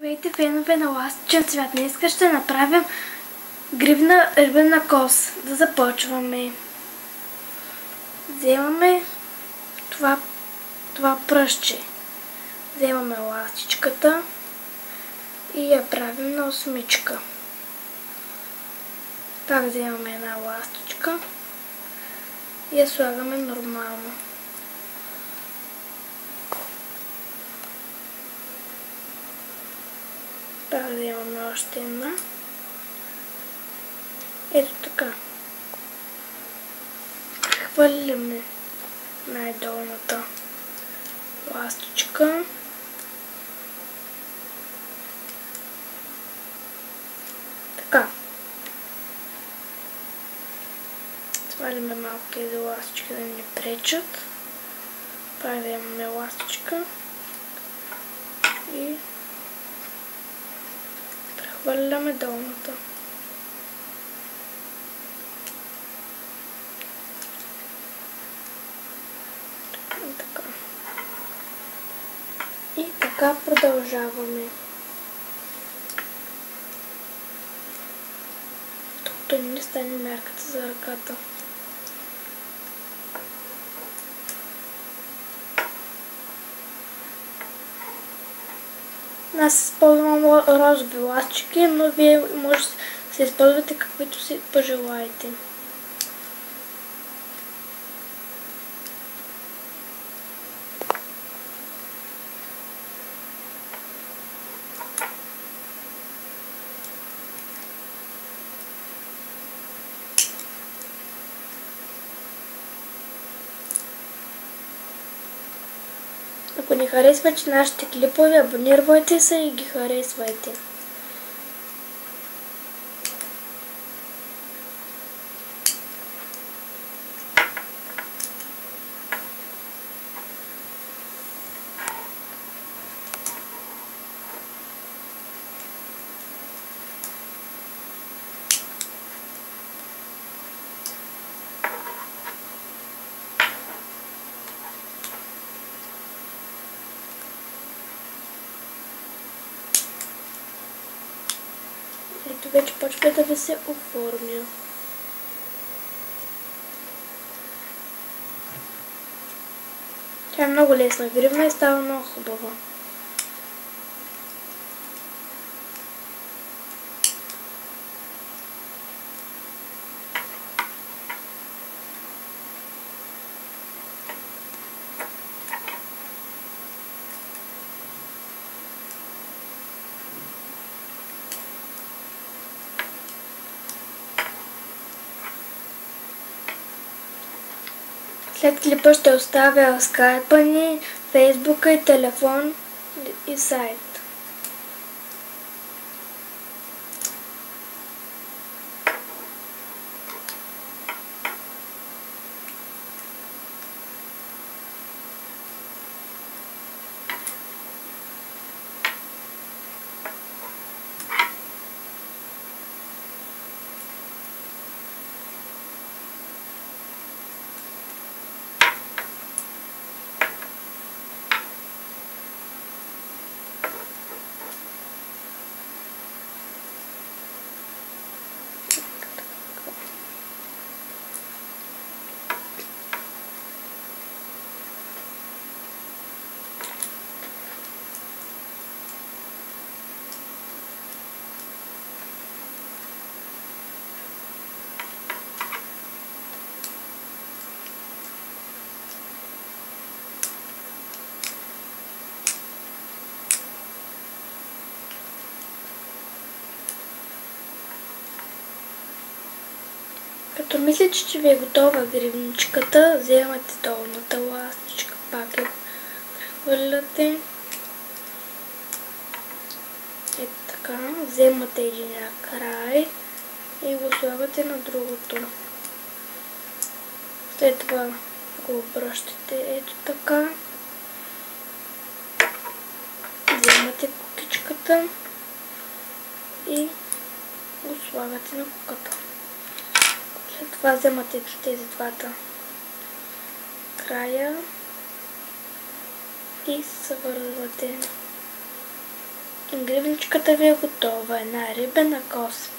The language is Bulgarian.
Здравейте, фенове на Ластичен свят. Днес ще направим гривна рибена кос. Да започваме. Вземаме това пръстче. Вземаме ластичката и я правим на осмичка. Пак вземаме една ластичка и я слагаме нормално. Пак вземаме още една. Ето така. Хвърляме най-долната ластичка. Така. Сваляме малко тези ластички да не пречат. Пак вземаме ластичка и прехвърляме долната. Така. И така продължаваме. Тук не стане мярката за ръката. Аз използвам розови ластички, но вие може да се използвате каквито си пожелаете. Ако не харесвате нашите клипове, абонирайте се и ги харесвайте. Ето вече почва да ви се оформя. Тя е много лесна гривна и става много хубава. След клипа ще оставя скайпа ни, фейсбука и телефон и сайт. Като мислите, че ви е готова гривничката, вземате долната ластичка, пак я хвърляте. Ето така, вземате единия край и го слагате на другото. След това го обръщате ето така. Вземате кукичката и го слагате на куката. След това вземате тези двата края и съвързвате. Гривничката ви е готова. Една рибена коса.